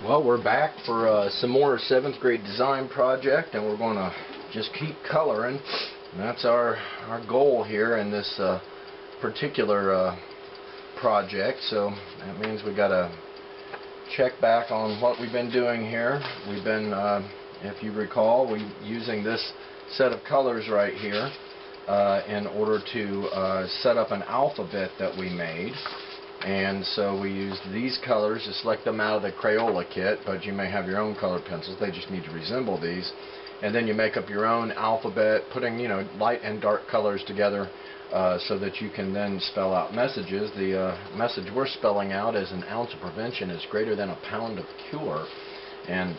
Well, we're back for some more 7th grade design project, and we're going to just keep coloring. And that's our goal here in this particular project. So that means we got to check back on what we've been doing here. We've been, if you recall, using this set of colors right here in order to set up an alphabet that we made. And so we used these colors to select them out of the Crayola kit, but you may have your own colored pencils. They just need to resemble these. And then you make up your own alphabet, putting, light and dark colors together so that you can then spell out messages. The message we're spelling out is an ounce of prevention is greater than a pound of cure. And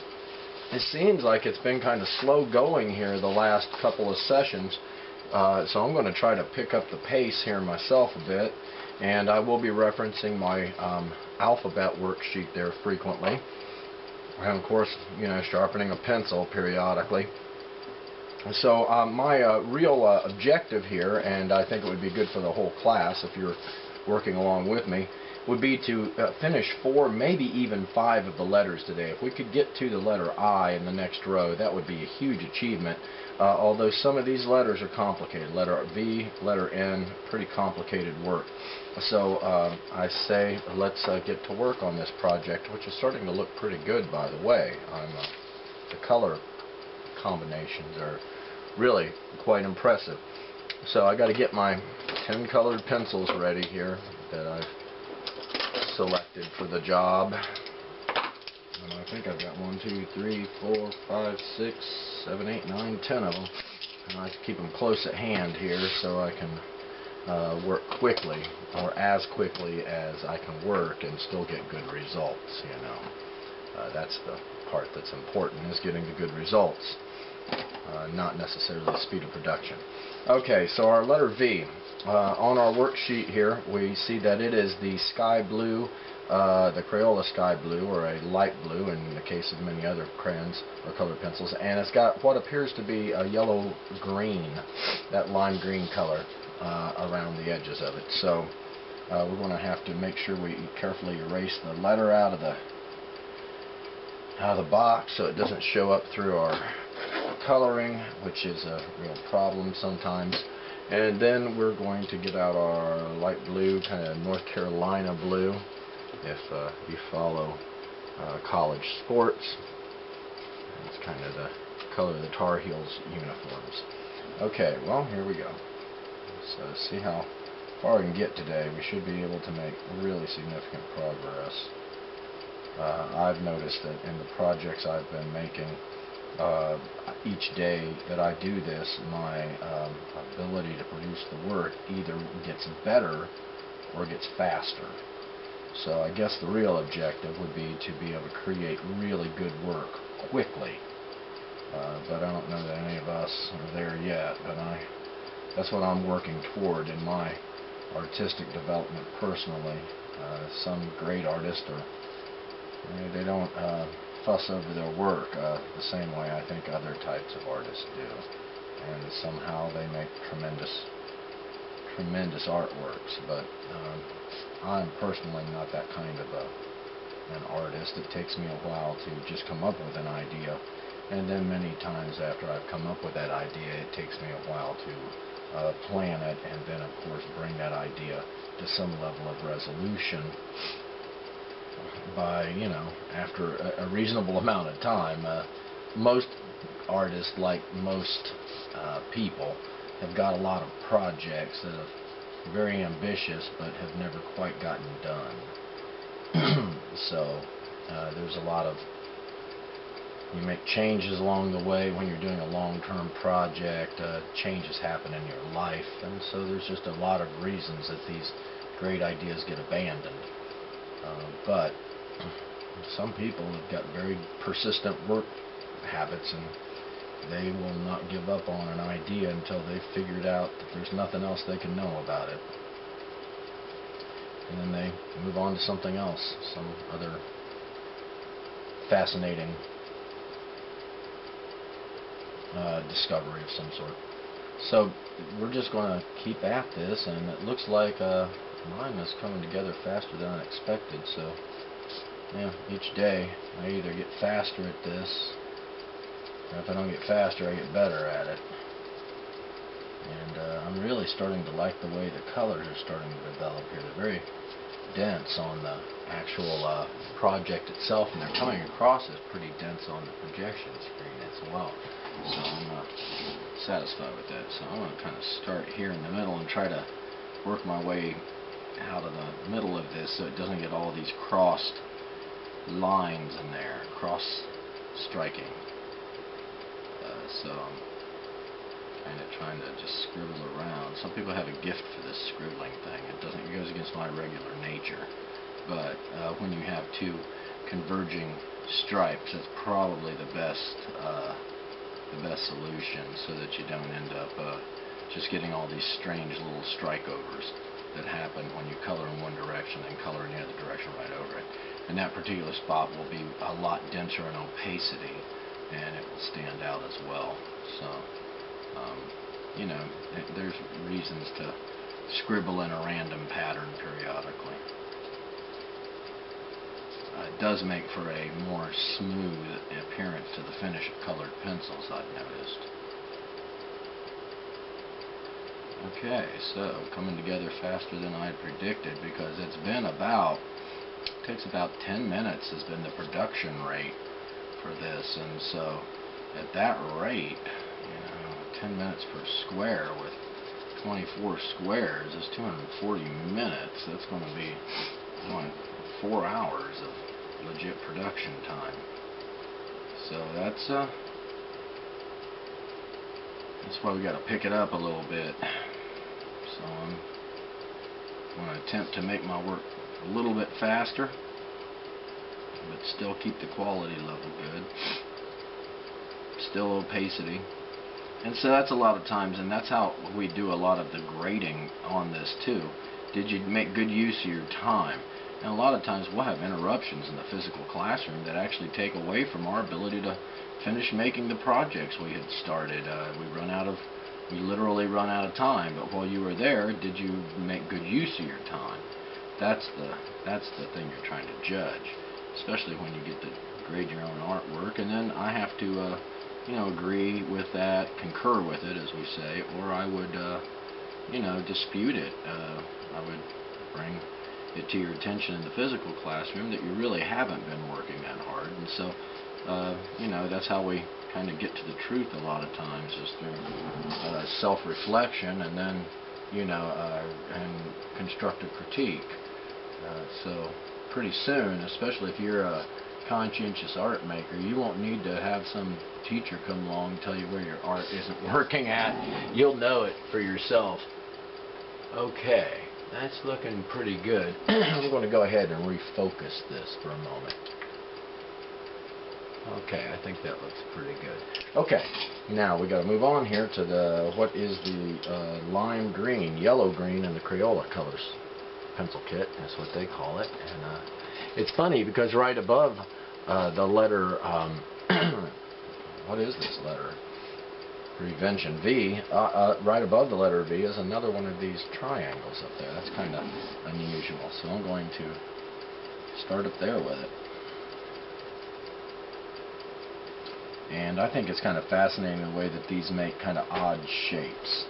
it seems like it's been kind of slow going here the last couple of sessions. So I'm going to try to pick up the pace here myself a bit. And I will be referencing my alphabet worksheet there frequently. And of course, sharpening a pencil periodically. So my real objective here, and I think it would be good for the whole class if you're working along with me, would be to finish 4, maybe even 5 of the letters today. If we could get to the letter I in the next row, that would be a huge achievement. Although some of these letters are complicated. Letter V, letter N, pretty complicated work. So I say let's get to work on this project, which is starting to look pretty good, by the way. The color combinations are really quite impressive. So I got to get my 10 colored pencils ready here that I've selected for the job. And I think I've got 1, 2, 3, 4, 5, 6, 7, 8, 9, 10 of them. And I like to keep them close at hand here so I can work quickly, or as quickly as I can work and still get good results. That's the part that's important, is getting the good results, not necessarily the speed of production. Okay, so our letter V. On our worksheet here, we see that it is the sky blue, the Crayola sky blue, or a light blue in the case of many other crayons or colored pencils, and it's got what appears to be a yellow-green, that lime green color around the edges of it. So we're going to have to make sure we carefully erase the letter out of the box so it doesn't show up through our coloring, which is a real problem sometimes. And then we're going to get out our light blue, kind of North Carolina blue, if you follow college sports. It's kind of the color of the Tar Heels uniforms. Okay, well, here we go. So see how far we can get today. We should be able to make really significant progress. I've noticed that in the projects I've been making, each day that I do this, my ability to produce the work either gets better or gets faster. So I guess the real objective would be to be able to create really good work quickly. But I don't know that any of us are there yet, but that's what I'm working toward in my artistic development personally. Some great artists they don't fuss over their work the same way I think other types of artists do, and somehow they make tremendous artworks. But I'm personally not that kind of an artist. It takes me a while to just come up with an idea, and then many times after I've come up with that idea, it takes me a while to plan it, and then of course bring that idea to some level of resolution by, after a reasonable amount of time. Most artists, like most people, have got a lot of projects that are very ambitious but have never quite gotten done. So there's a lot of, you make changes along the way when you're doing a long-term project, changes happen in your life, and so there's just a lot of reasons that these great ideas get abandoned. But some people have got very persistent work habits, and they will not give up on an idea until they've figured out that there's nothing else they can know about it. And then they move on to something else, some other fascinating discovery of some sort. So we're just going to keep at this, and it looks like mine is coming together faster than I expected, so each day I either get faster at this, or if I don't get faster, I get better at it. And I'm really starting to like the way the colors are starting to develop here. They're very dense on the actual project itself, and they're coming across as pretty dense on the projection screen as well. So I'm satisfied with that. So I'm going to kind of start here in the middle and try to work my way out of the middle of this so it doesn't get all these crossed lines in there, cross striking. So I'm kind of trying to just scribble around. Some people have a gift for this scribbling thing. It goes against my regular nature. But when you have two converging stripes, that's probably the best solution, so that you don't end up just getting all these strange little strikeovers that happen when you color in one direction and color in the other direction right over it. And that particular spot will be a lot denser in opacity, and it will stand out as well. So, you know, there's reasons to scribble in a random pattern periodically. It does make for a more smooth appearance to the finish of colored pencils, I've noticed. Okay, so coming together faster than I predicted, because it takes about 10 minutes has been the production rate for this, and so at that rate, 10 minutes per square with 24 squares is 240 minutes. That's going to be 4 hours of legit production time. So that's why we got to pick it up a little bit. So I'm going to attempt to make my work a little bit faster, but still keep the quality level good. Still opacity. And so that's a lot of times, and that's how we do a lot of the grading on this too. Did you make good use of your time? And a lot of times we'll have interruptions in the physical classroom that actually take away from our ability to finish making the projects we had started. We literally run out of time. But while you were there, did you make good use of your time? That's the thing you're trying to judge, especially when you get to grade your own artwork. And then I have to agree with that, concur with it, as we say, or I would, dispute it. I would bring it to your attention in the physical classroom that you really haven't been working that hard. And so, that's how we kind of get to the truth a lot of times, is through self-reflection and then, and constructive critique. So pretty soon, especially if you're a conscientious art maker, you won't need to have some teacher come along and tell you where your art isn't working at. You'll know it for yourself. Okay, that's looking pretty good. I'm going to go ahead and refocus this for a moment. Okay, I think that looks pretty good. Okay, now we got to move on here to what is the lime green, yellow green, and the Crayola colors pencil kit. That's what they call it. And it's funny because right above the letter, what is this letter? Prevention, V. Right above the letter V is another one of these triangles up there. That's kind of unusual. So I'm going to start up there with it. And I think it's kind of fascinating the way that these make kind of odd shapes.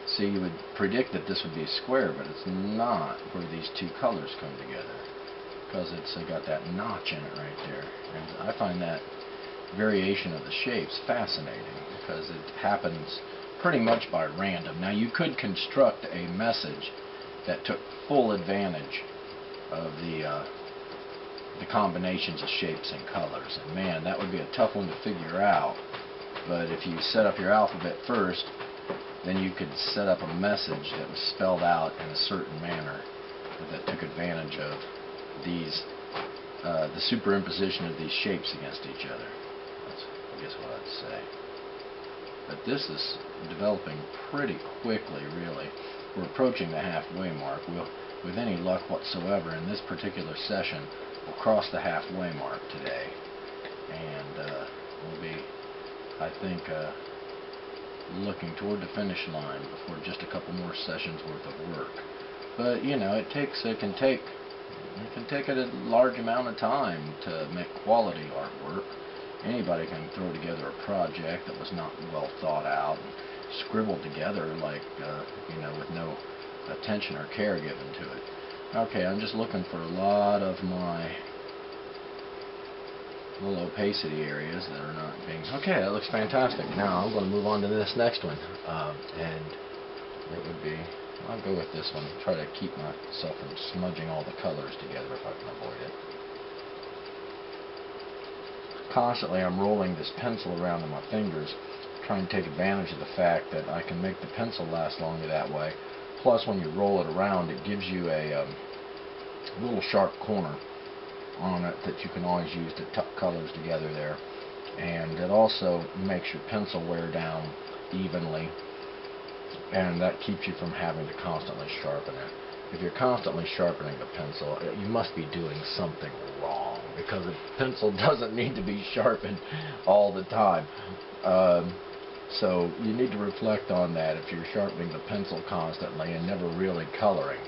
See, you would predict that this would be a square, but it's not where these two colors come together, because it's got that notch in it right there. And I find that variation of the shapes fascinating, because it happens pretty much by random. Now, you could construct a message that took full advantage of the combinations of shapes and colors, and man, that would be a tough one to figure out. But if you set up your alphabet first, then you could set up a message that was spelled out in a certain manner that took advantage of these, the superimposition of these shapes against each other. That's, I guess, what I'd say. But this is developing pretty quickly, really. We're approaching the halfway mark. We'll, with any luck whatsoever, in this particular session, we'll cross the halfway mark today. And we'll be, I think, looking toward the finish line before just a couple more sessions worth of work. But it can take It can take a large amount of time to make quality artwork. Anybody can throw together a project that was not well thought out and scribbled together like, with no attention or care given to it. Okay, I'm just looking for a lot of my little opacity areas that are not being... Okay, that looks fantastic. Now I'm going to move on to this next one. And it would be... I'll go with this one. Try to keep myself from smudging all the colors together if I can avoid it. Constantly I'm rolling this pencil around in my fingers, trying to take advantage of the fact that I can make the pencil last longer that way. Plus, when you roll it around, it gives you a little sharp corner on it that you can always use to tuck colors together there. And it also makes your pencil wear down evenly, and that keeps you from having to constantly sharpen it. If you're constantly sharpening the pencil, you must be doing something wrong, because the pencil doesn't need to be sharpened all the time. So you need to reflect on that if you're sharpening the pencil constantly and never really coloring.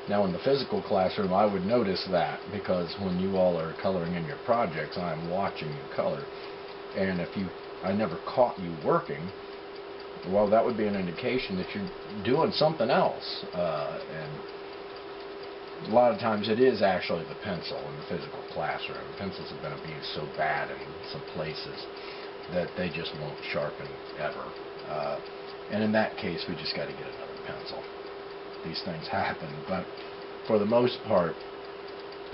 Now in the physical classroom I would notice that, because when you all are coloring in your projects I am watching you color, and if I never caught you working, well, that would be an indication that you're doing something else. And a lot of times it is actually the pencil in the physical classroom. Pencils have been abused so bad in some places that they just won't sharpen ever. And in that case, we just got to get another pencil. These things happen, but for the most part,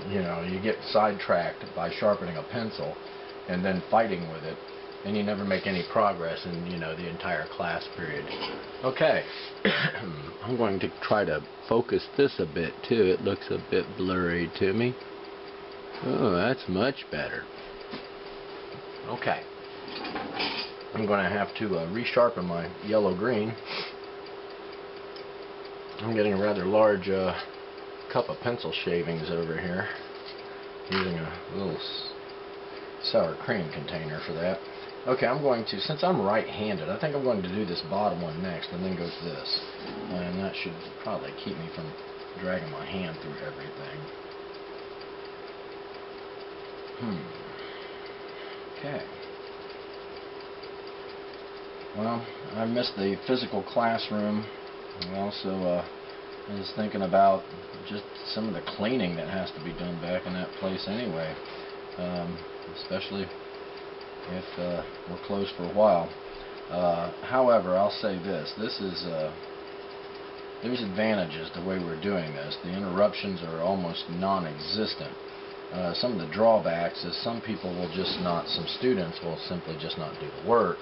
you get sidetracked by sharpening a pencil and then fighting with it, and you never make any progress in, the entire class period. Okay, I'm going to try to focus this a bit too. It looks a bit blurry to me. Oh, that's much better. Okay, I'm going to have to resharpen my yellow-green. I'm getting a rather large cup of pencil shavings over here, using a little sour cream container for that. Okay, I'm going to, since I'm right-handed, I think I'm going to do this bottom one next and then go to this. And that should probably keep me from dragging my hand through everything. Okay. Well, I missed the physical classroom. And also, I was thinking about just some of the cleaning that has to be done back in that place anyway. Especially if we're closed for a while. However, I'll say this. There's advantages to the way we're doing this. The interruptions are almost non-existent. Some of the drawbacks is some students will simply just not do the work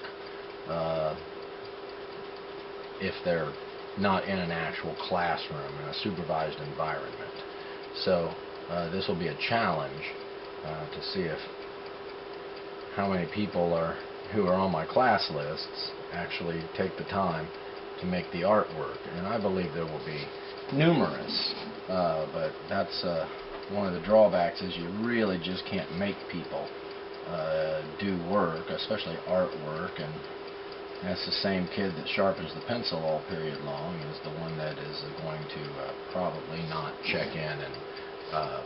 if they're not in an actual classroom, in a supervised environment. So this will be a challenge to see how many people who are on my class lists actually take the time to make the artwork, and I believe there will be numerous, but that's one of the drawbacks, is you really just can't make people do work, especially artwork, and that's the same kid that sharpens the pencil all period long is the one that is going to probably not check in and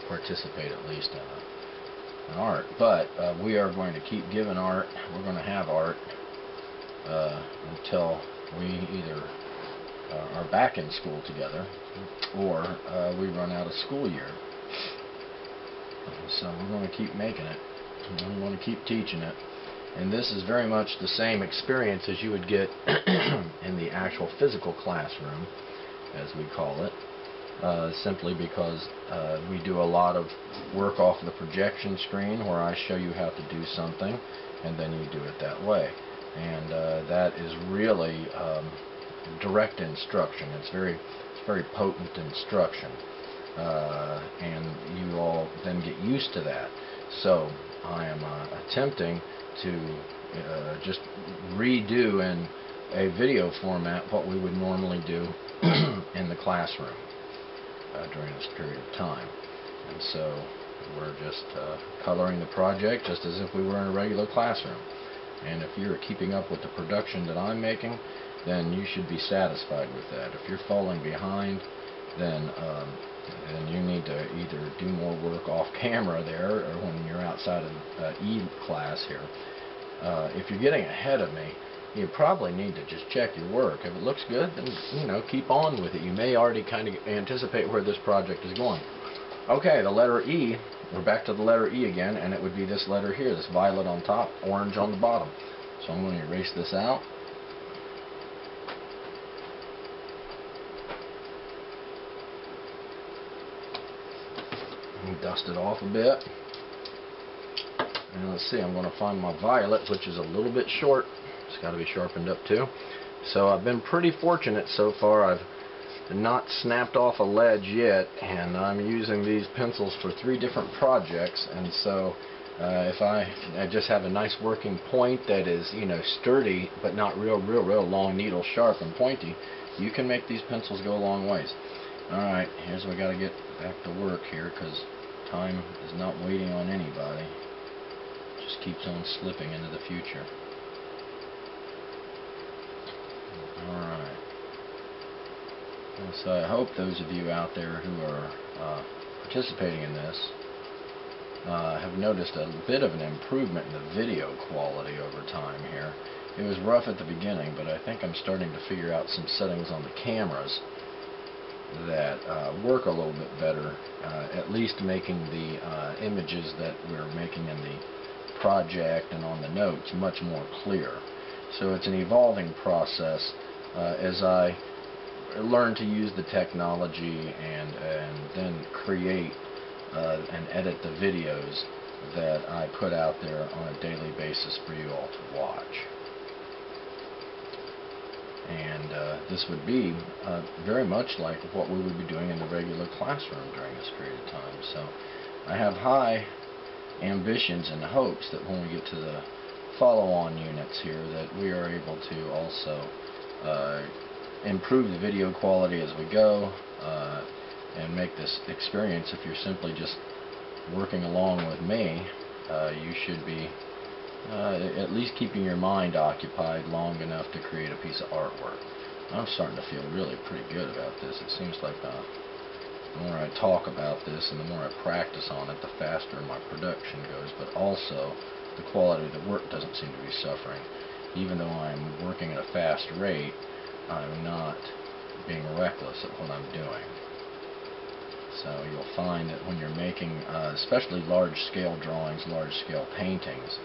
participate at least in an art. But we are going to keep giving art. We're going to have art until we either are back in school together or we run out of school year. So we're going to keep making it. I'm going to keep teaching it. And this is very much the same experience as you would get in the actual physical classroom, as we call it, simply because we do a lot of work off the projection screen where I show you how to do something, and then you do it that way. And that is really direct instruction. It's very potent instruction. And you all then get used to that. So I am attempting to just redo in a video format what we would normally do in the classroom during this period of time. And so we're just coloring the project just as if we were in a regular classroom. And if you're keeping up with the production that I'm making, then you should be satisfied with that. If you're falling behind, then you need to either do more work off camera there, or when you're outside of E class here. If you're getting ahead of me, you probably need to just check your work. If it looks good, then keep on with it. You may already kind of anticipate where this project is going. Okay, the letter E, we're back to the letter E again, and it would be this letter here, this violet on top, orange on the bottom. So I'm going to erase this out. And dust it off a bit. And let's see, I'm going to find my violet, which is a little bit short. It's got to be sharpened up too. So I've been pretty fortunate so far. I've not snapped off a ledge yet, and I'm using these pencils for 3 different projects. And so if I just have a nice working point that is, sturdy but not real long, needle sharp and pointy, you can make these pencils go a long ways. Alright, here's we got to get back to work here, because time is not waiting on anybody. It just keeps on slipping into the future. Alright. So I hope those of you out there who are participating in this have noticed a bit of an improvement in the video quality over time here. It was rough at the beginning, but I think I'm starting to figure out some settings on the cameras that work a little bit better, at least making the images that we're making in the project and on the notes much more clear. So it's an evolving process as I learn to use the technology and then create and edit the videos that I put out there on a daily basis for you all to watch. And this would be very much like what we would be doing in the regular classroom during this period of time. So I have high ambitions and hopes that when we get to the follow-on units here, that we are able to also improve the video quality as we go, and make this experience, if you're simply just working along with me, you should be at least keeping your mind occupied long enough to create a piece of artwork. I'm starting to feel really pretty good about this. It seems like the more I talk about this and the more I practice on it, the faster my production goes, but also the quality of the work doesn't seem to be suffering. Even though I'm working at a fast rate, I'm not being reckless at what I'm doing. So you'll find that when you're making especially large-scale drawings, large-scale paintings,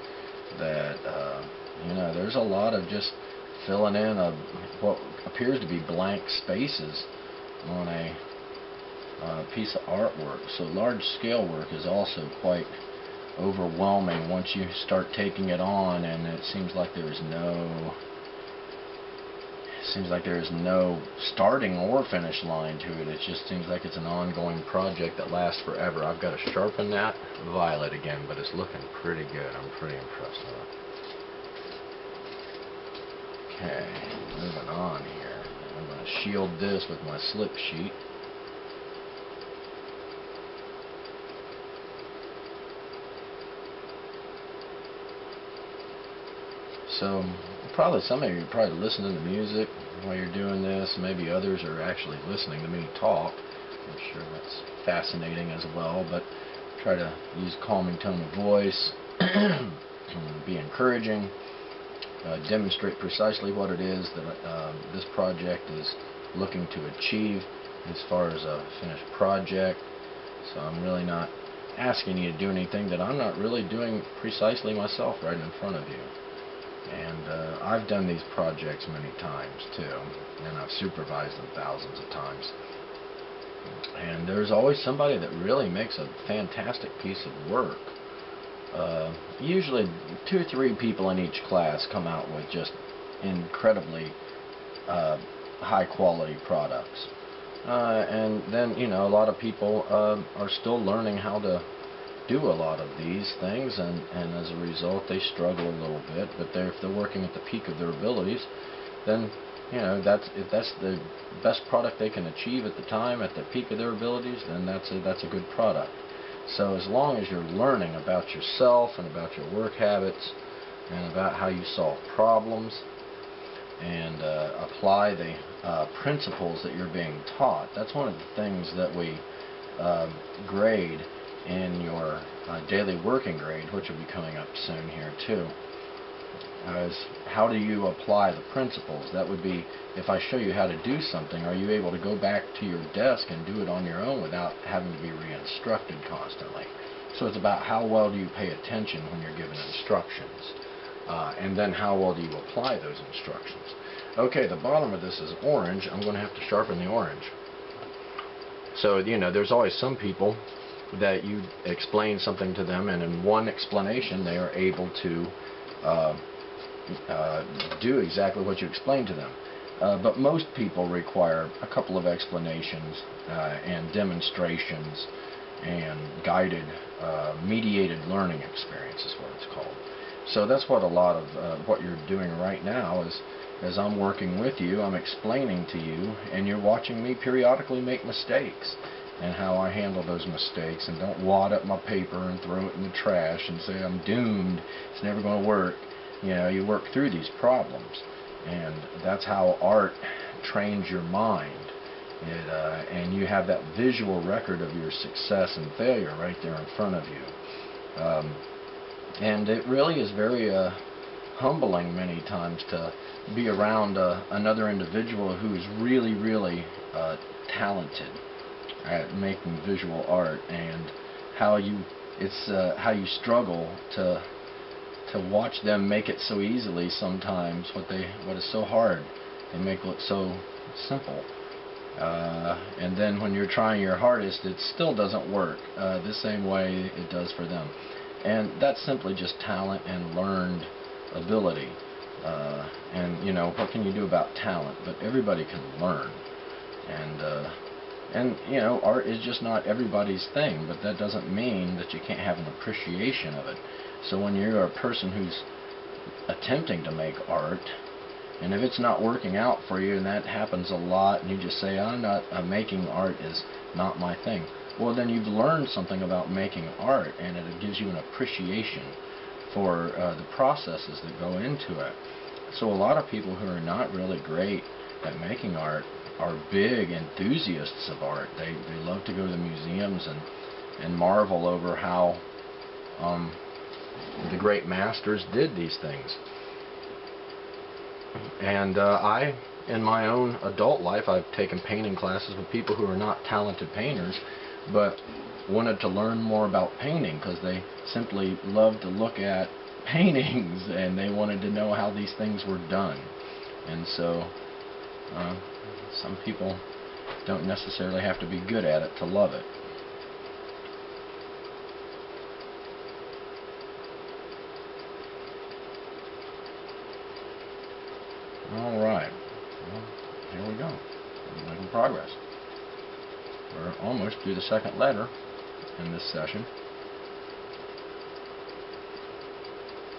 that there's a lot of just filling in of what appears to be blank spaces on a piece of artwork. So large-scale work is also quite overwhelming once you start taking it on, and it seems like there is no starting or finish line to it. It just seems like it's an ongoing project that lasts forever. I've got to sharpen that violet again, but it's looking pretty good. I'm pretty impressed with it. Okay, moving on here. I'm going to shield this with my slip sheet. So some of you are probably listening to music while you're doing this. Maybe others are actually listening to me talk. I'm sure that's fascinating as well, but try to use a calming tone of voice, be encouraging, demonstrate precisely what it is that this project is looking to achieve as far as a finished project. So I'm really not asking you to do anything that I'm not really doing precisely myself right in front of you. And I've done these projects many times too, and I've supervised them thousands of times. And there's always somebody that really makes a fantastic piece of work. Usually 2 or 3 people in each class come out with just incredibly high quality products. And then, a lot of people are still learning how to do a lot of these things, and as a result they struggle a little bit, but if they're working at the peak of their abilities, then if that's the best product they can achieve at the time, at the peak of their abilities, then that's a good product. So as long as you're learning about yourself and about your work habits and about how you solve problems and apply the principles that you're being taught, that's one of the things that we grade in your daily working grade, which will be coming up soon here too, is how do you apply the principles? That would be, if I show you how to do something, are you able to go back to your desk and do it on your own without having to be re-instructed constantly? So it's about how well do you pay attention when you're given instructions, and then how well do you apply those instructions. Okay, the bottom of this is orange. I'm going to have to sharpen the orange. So, you know, there's always some people that you explain something to them, and in one explanation they are able to do exactly what you explained to them. But most people require a couple of explanations and demonstrations and guided, mediated learning experience is what it's called. So that's what a lot of what you're doing right now is, as I'm working with you, I'm explaining to you, and you're watching me periodically make mistakes, and how I handle those mistakes, and don't wad up my paper and throw it in the trash and say I'm doomed, it's never going to work. You know, you work through these problems, and that's how art trains your mind. And you have that visual record of your success and failure right there in front of you. And it really is very humbling many times to be around another individual who is really, really talented at making visual art, and how you struggle to watch them make it so easily sometimes. What is so hard they make look so simple, and then when you're trying your hardest, it still doesn't work the same way it does for them. And that's simply just talent and learned ability. And you know, what can you do about talent? But everybody can learn. And you know, art is just not everybody's thing, but that doesn't mean that you can't have an appreciation of it. So when you're a person who's attempting to make art, and if it's not working out for you, and that happens a lot, and you just say, making art is not my thing, well, then you've learned something about making art, and it gives you an appreciation for the processes that go into it. So a lot of people who are not really great at making art are big enthusiasts of art. They love to go to museums and marvel over how the great masters did these things. And I, in my own adult life, I've taken painting classes with people who are not talented painters, but wanted to learn more about painting because they simply love to look at paintings and they wanted to know how these things were done. And so some people don't necessarily have to be good at it to love it. Alright, well, here we go. We're making progress. We're almost through the second letter in this session.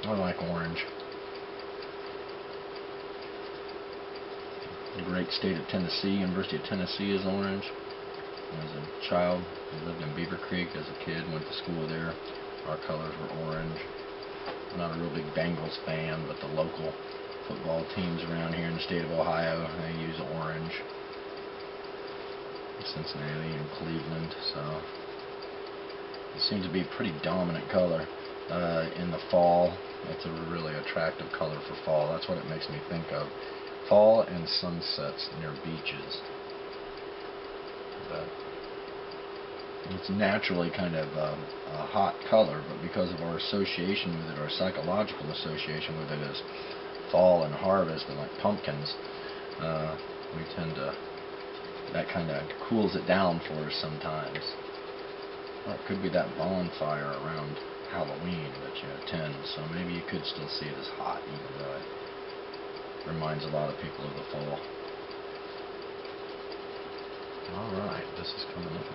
I like orange. The great state of Tennessee, University of Tennessee is orange. As a child, I lived in Beaver Creek as a kid, went to school there. Our colors were orange. I'm not a real big Bengals fan, but the local football teams around here in the state of Ohio, they use orange. Cincinnati and Cleveland, so it seems to be a pretty dominant color in the fall. It's a really attractive color for fall. That's what it makes me think of. Fall and sunsets near beaches. But it's naturally kind of a hot color, but because of our association with it, our psychological association with it as fall and harvest and like pumpkins, we tend to, that kind of cools it down for us sometimes. Or it could be that bonfire around Halloween that you attend, so maybe you could still see it as hot, even though it reminds a lot of people of the fall. Alright, this is coming up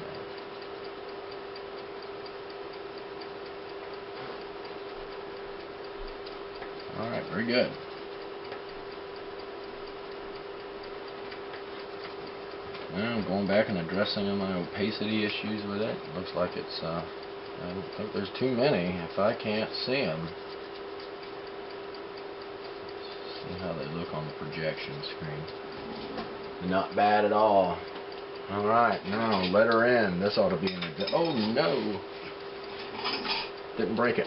now. Alright, very good. Now I'm going back and addressing my opacity issues with it. Looks like it's, I don't think there's too many if I can't see them. See how they look on the projection screen. Not bad at all. Alright, now letter N. This ought to be in the... Oh no! Didn't break it.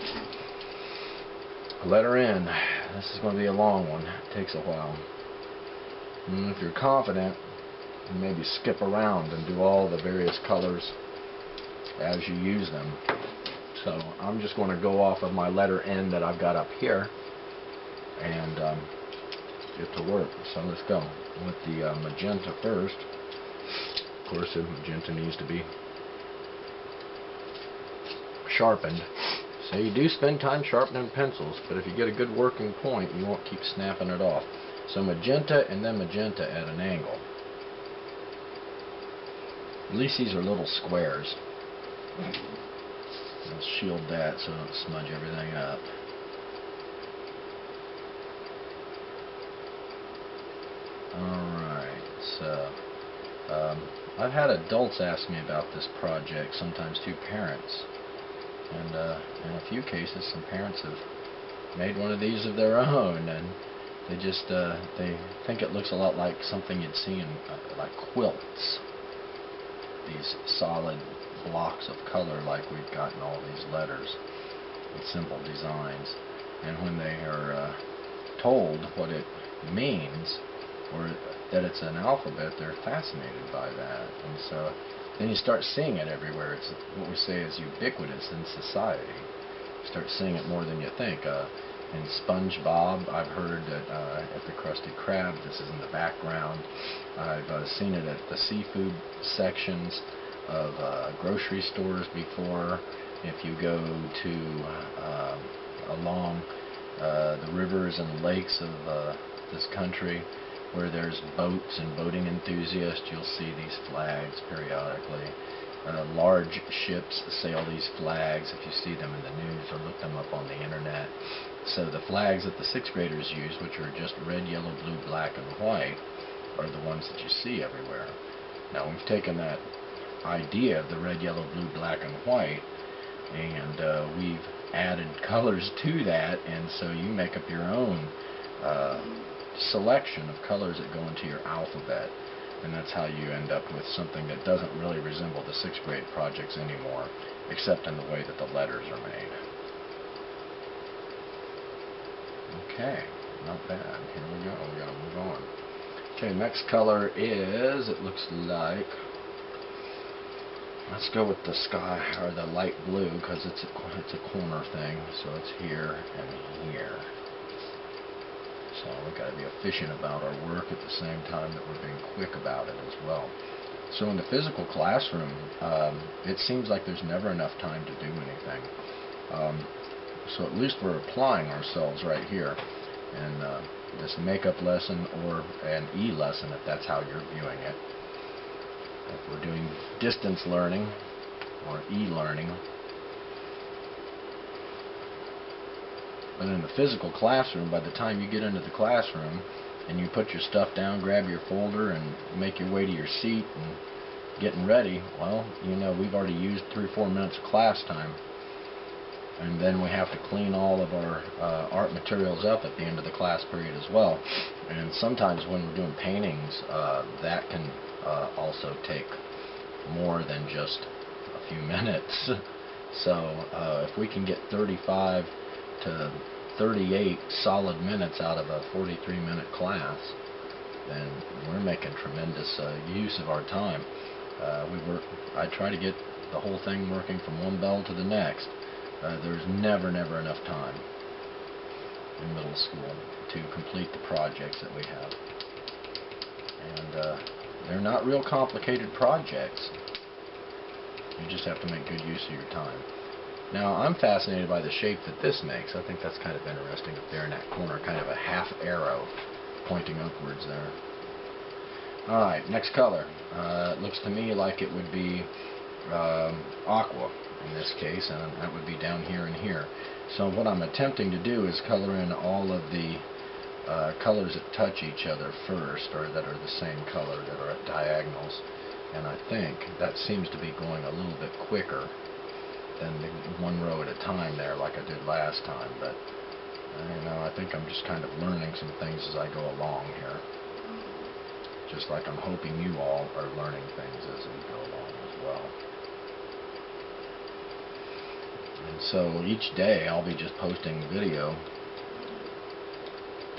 Letter N. This is going to be a long one. It takes a while. And if you're confident, you maybe skip around and do all the various colors as you use them. So I'm just going to go off of my letter N that I've got up here and get to work. So let's go with the magenta first. Of course, the magenta needs to be sharpened. So you do spend time sharpening pencils, but if you get a good working point, you won't keep snapping it off. So magenta and then magenta at an angle. At least these are little squares. I'll shield that so I don't smudge everything up. Alright, so I've had adults ask me about this project, sometimes two parents. And in a few cases, some parents have made one of these of their own, and they just they think it looks a lot like something you'd see in like quilts. These solid blocks of color, like we've got in all these letters with simple designs. And when they are told what it means, or that it's an alphabet, they're fascinated by that. And so then you start seeing it everywhere. It's what we say is ubiquitous in society. You start seeing it more than you think. In SpongeBob, I've heard that at the Krusty Krab, this is in the background. I've seen it at the seafood sections of grocery stores before. If you go to along the rivers and lakes of this country, where there's boats and boating enthusiasts, you'll see these flags periodically. Large ships sail these flags if you see them in the news or look them up on the internet. So the flags that the 6th graders use, which are just red, yellow, blue, black, and white, are the ones that you see everywhere. Now we've taken that idea of the red, yellow, blue, black, and white, and we've added colors to that, and so you make up your own selection of colors that go into your alphabet, and that's how you end up with something that doesn't really resemble the 6th grade projects anymore, except in the way that the letters are made. Okay, not bad. Here we go. We gotta move on. Okay, next color is, it looks like, let's go with the sky, or the light blue, because it's a corner thing, so it's here and here. So we've got to be efficient about our work at the same time that we're being quick about it as well. So in the physical classroom, it seems like there's never enough time to do anything. So at least we're applying ourselves right here in this makeup lesson or an e-lesson, if that's how you're viewing it. If we're doing distance learning or e-learning. But in the physical classroom, by the time you get into the classroom and you put your stuff down, grab your folder, and make your way to your seat and getting ready, well, you know, we've already used 3 or 4 minutes of class time. And then we have to clean all of our art materials up at the end of the class period as well. And sometimes when we're doing paintings, that can also take more than just a few minutes. So if we can get 35 to 38 solid minutes out of a 43-minute class, then we're making tremendous use of our time. I try to get the whole thing working from one bell to the next. There's never enough time in middle school to complete the projects that we have. And they're not real complicated projects. You just have to make good use of your time. Now, I'm fascinated by the shape that this makes. I think that's kind of interesting up there in that corner, kind of a half arrow pointing upwards there. Alright, next color. It looks to me like it would be aqua in this case, and that would be down here and here. So what I'm attempting to do is color in all of the colors that touch each other first, or that are the same color, that are at diagonals. And I think that seems to be going a little bit quicker than one row at a time there, like I did last time. But you know, I think I'm just kind of learning some things as I go along here. Just like I'm hoping you all are learning things as we go along as well. So each day I'll be just posting video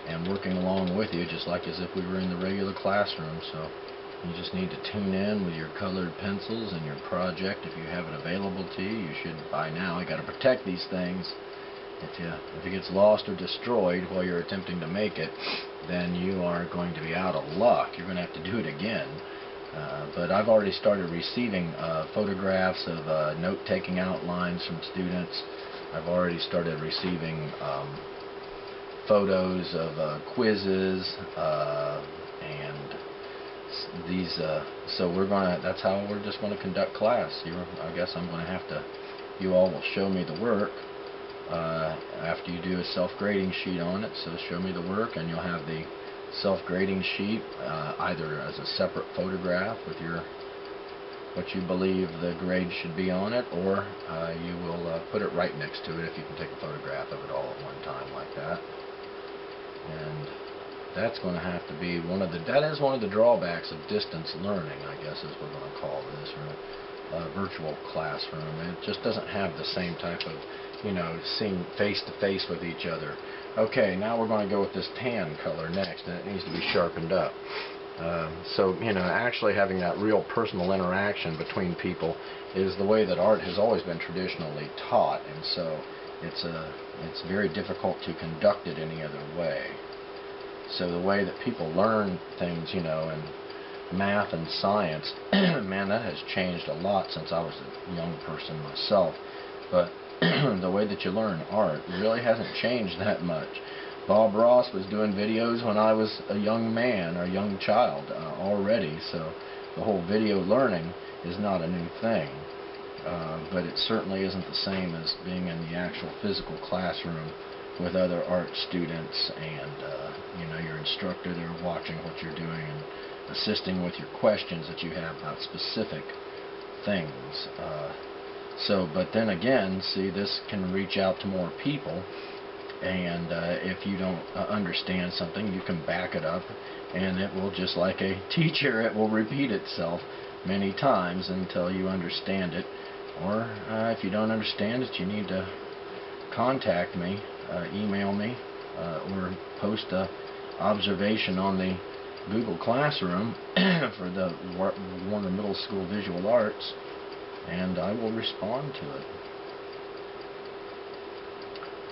and working along with you, just like as if we were in the regular classroom. So you just need to tune in with your colored pencils and your project. If you have it available to you, you should by now. You got to protect these things. If it gets lost or destroyed while you're attempting to make it, then you are going to be out of luck. You're going to have to do it again. But I've already started receiving photographs of note-taking outlines from students. I've already started receiving photos of quizzes and these. So that's how we're just going to conduct class. I guess I'm going to have to. You all will show me the work. After you do a self-grading sheet on it, so show me the work, and you'll have the self-grading sheet either as a separate photograph with what you believe the grade should be on it, or you will put it right next to it if you can take a photograph of it all at one time like that. And that's going to have to be that is one of the drawbacks of distance learning, I guess is what we're going to call this, or a virtual classroom. It just doesn't have the same type of, seeing face to face with each other. Okay, now we're going to go with this tan color next, and it needs to be sharpened up. So, actually having that real personal interaction between people is the way that art has always been traditionally taught, and so it's very difficult to conduct it any other way. So the way that people learn things, in math and science, man, that has changed a lot since I was a young person myself. But the way that you learn art really hasn't changed that much. Bob Ross was doing videos when I was a young man or young child already, so the whole video learning is not a new thing. But it certainly isn't the same as being in the actual physical classroom with other art students and your instructor there watching what you're doing and assisting with your questions that you have about specific things. But then again, see, this can reach out to more people, and if you don't understand something, you can back it up, and it will, just like a teacher, it will repeat itself many times until you understand it. Or if you don't understand it, you need to contact me, email me, or post a observation on the Google Classroom for the Warner Middle School Visual Arts, and I will respond to it.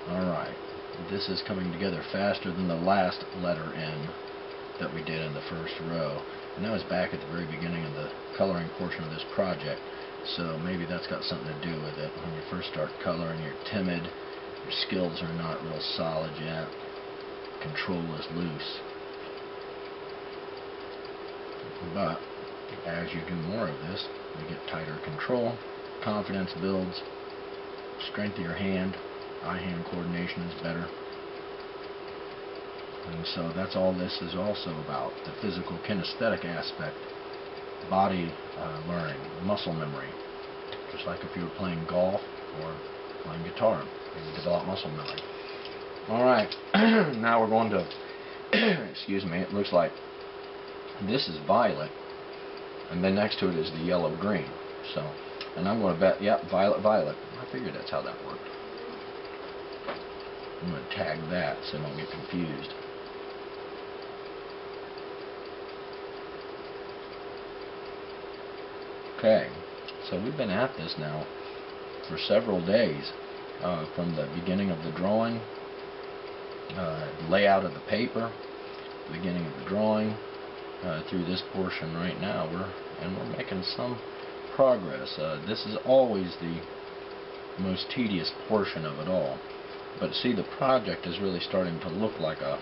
Alright, this is coming together faster than the last letter N that we did in the first row, and that was back at the very beginning of the coloring portion of this project, so maybe that's got something to do with it. When you first start coloring, you're timid, your skills are not real solid yet, control is loose. But as you do more of this, you get tighter control, confidence builds, strength of your hand, eye-hand coordination is better. And so that's all this is also about, the physical kinesthetic aspect, body learning, muscle memory. Just like if you were playing golf or playing guitar, you develop muscle memory. Alright, now we're going to, excuse me, it looks like this is violet, and then next to it is the yellow-green. So, and I'm going to bet, yep, violet. I figured that's how that worked. I'm going to tag that so I don't get confused. Okay, so we've been at this now for several days, from the beginning of the drawing, layout of the paper, beginning of the drawing, through this portion right now. We're making some progress. This is always the most tedious portion of it all. But see, the project is really starting to look like a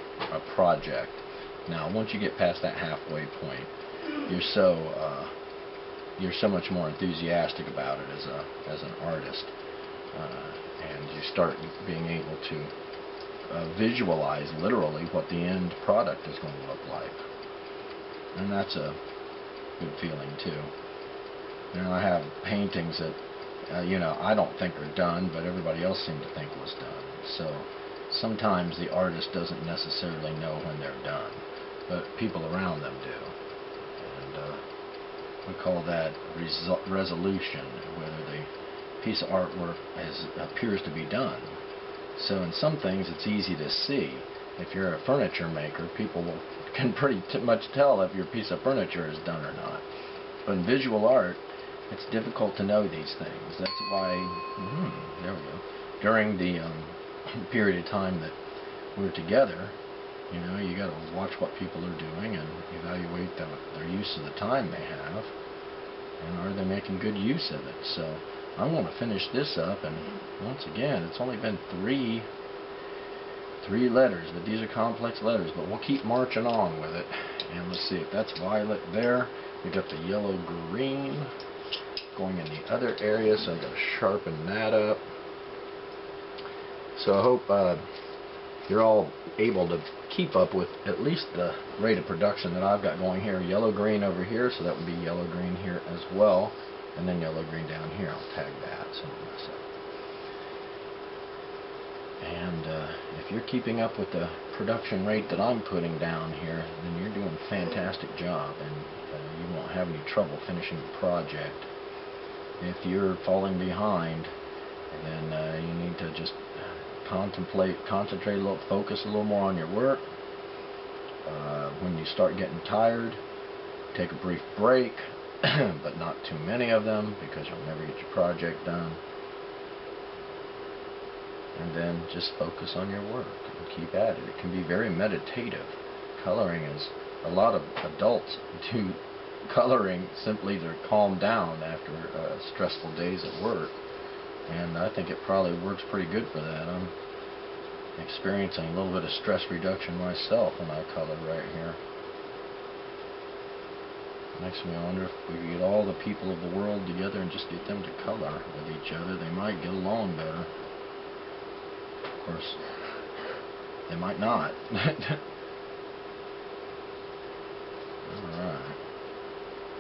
project. Now, once you get past that halfway point, you're so much more enthusiastic about it as an artist, and you start being able to visualize literally what the end product is going to look like. And that's a good feeling too. I have paintings that I don't think are done, but everybody else seemed to think was done. So sometimes the artist doesn't necessarily know when they're done, but people around them do. And we call that resolution, whether the piece of artwork appears to be done. So in some things it's easy to see. If you're a furniture maker, people can pretty much tell if your piece of furniture is done or not. But in visual art, it's difficult to know these things. That's why, there we go, during the period of time that we're together, you know, you got to watch what people are doing and evaluate their use of the time they have, and are they making good use of it. So I want to finish this up, and once again, it's only been three letters, but these are complex letters, but we'll keep marching on with it. And let's see if that's violet there. We got the yellow green going in the other area, so I'm going to sharpen that up. So I hope you're all able to keep up with at least the rate of production that I've got going here. Yellow green over here, so that would be yellow green here as well, and then yellow green down here. I'll tag that so I don't mess up. And if you're keeping up with the production rate that I'm putting down here, then you're doing a fantastic job, and you won't have any trouble finishing the project. If you're falling behind, then you need to just concentrate a little, focus a little more on your work. When you start getting tired, take a brief break, but not too many of them, because you'll never get your project done. And then just focus on your work and keep at it. It can be very meditative. Coloring is, a lot of adults do coloring simply to calm down after stressful days at work, and I think it probably works pretty good for that. I'm experiencing a little bit of stress reduction myself when I color right here. Makes me wonder if we could get all the people of the world together and just get them to color with each other, they might get along better. Of course, they might not. Alright.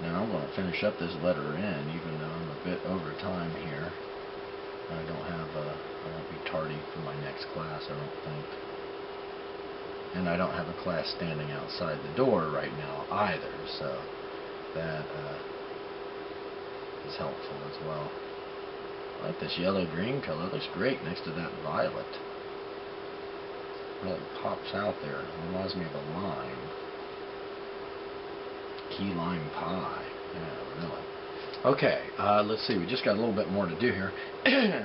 Now I'm going to finish up this letter N, even though I'm a bit over time here. I won't be tardy for my next class, I don't think. And I don't have a class standing outside the door right now either, so that is helpful as well. I like this yellow-green color. It looks great next to that violet. Really pops out there. It reminds me of a lime. Key lime pie. Yeah, really. Okay, let's see. We just got a little bit more to do here.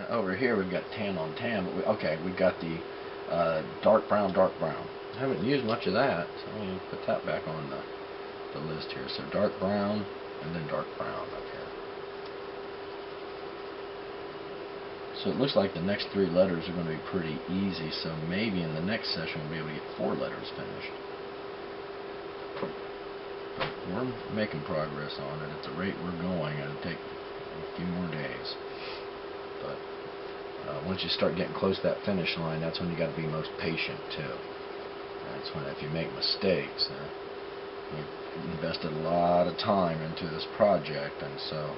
Over here we've got tan on tan. But we've got the dark brown, dark brown. I haven't used much of that, so I'm going to put that back on the list here. So dark brown and then dark brown up here. So it looks like the next 3 letters are going to be pretty easy, so maybe in the next session we'll be able to get 4 letters finished. But we're making progress on it. At the rate we're going, it'll take a few more days. But once you start getting close to that finish line, that's when you got to be most patient too. That's when, if you make mistakes, you've invested a lot of time into this project, and so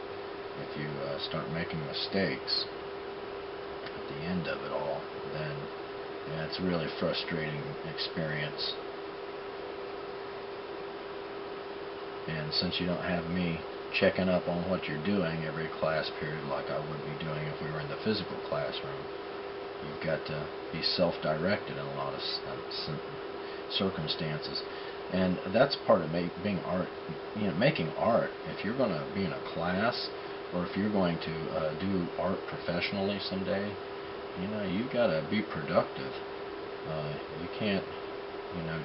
if you start making mistakes at the end of it all, then it's a really frustrating experience. And since you don't have me checking up on what you're doing every class period like I would be doing if we were in the physical classroom, you've got to be self-directed in a lot of circumstances. And that's part of being art, making art. If you're going to be in a class, or if you're going to do art professionally someday, you've got to be productive. You can't,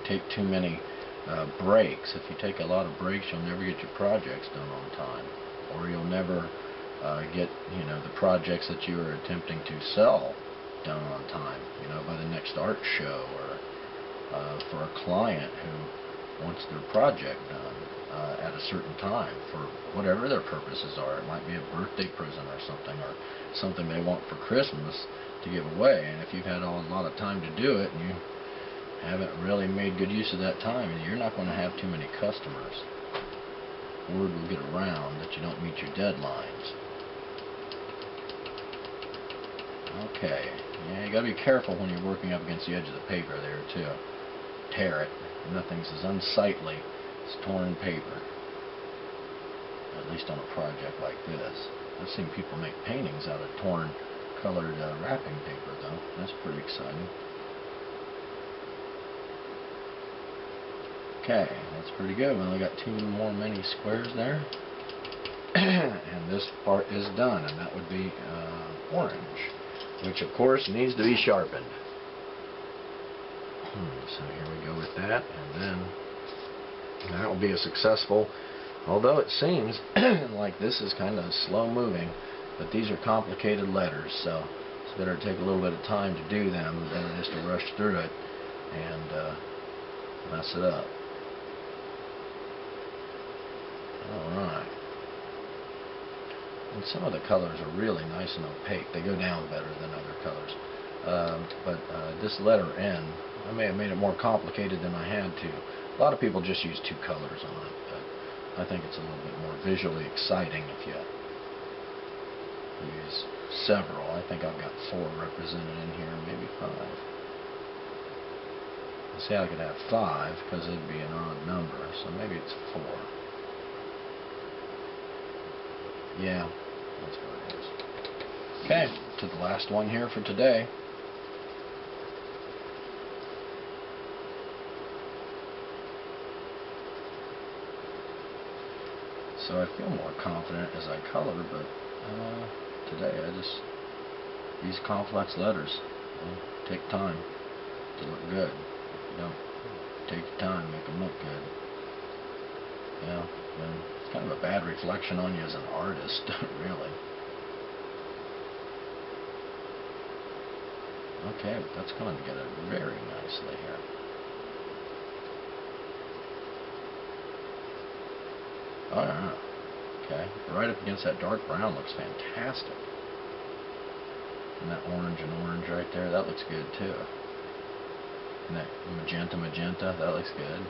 take too many breaks. If you take a lot of breaks, you'll never get your projects done on time, or you'll never get the projects that you are attempting to sell done on time, by the next art show, or for a client who wants their project done at a certain time for whatever their purposes are. It might be a birthday present or something they want for Christmas to give away, and if you've had a lot of time to do it and you haven't really made good use of that time, and you're not going to have too many customers. Word will get around that you don't meet your deadlines. Okay, yeah, you got to be careful when you're working up against the edge of the paper there too. Tear it. Nothing's as unsightly as torn paper. At least on a project like this. I've seen people make paintings out of torn colored wrapping paper though. That's pretty exciting. Okay, that's pretty good. We only got 2 more mini squares there. And this part is done, and that would be orange, which of course needs to be sharpened. So here we go with that, and then that will be a successful, although it seems like this is kind of slow moving, but these are complicated letters, so it's better to take a little bit of time to do them than just to rush through it and mess it up. Alright. And some of the colors are really nice and opaque. They go down better than other colors. But this letter N, I may have made it more complicated than I had to. A lot of people just use 2 colors on it, but I think it's a little bit more visually exciting if you use several. I think I've got 4 represented in here, maybe 5. See, I could have 5 because it'd be an odd number, so maybe it's 4. Yeah, that's what it is. Okay, to the last one here for today. So I feel more confident as I color, but today I just use complex letters. Take time to look good. If you don't take your time, make them look good. Yeah, and it's kind of a bad reflection on you as an artist, really. Okay, that's coming together very nicely here. Oh yeah. Okay, right up against that dark brown looks fantastic. And that orange and orange right there, that looks good too. And that magenta, that looks good.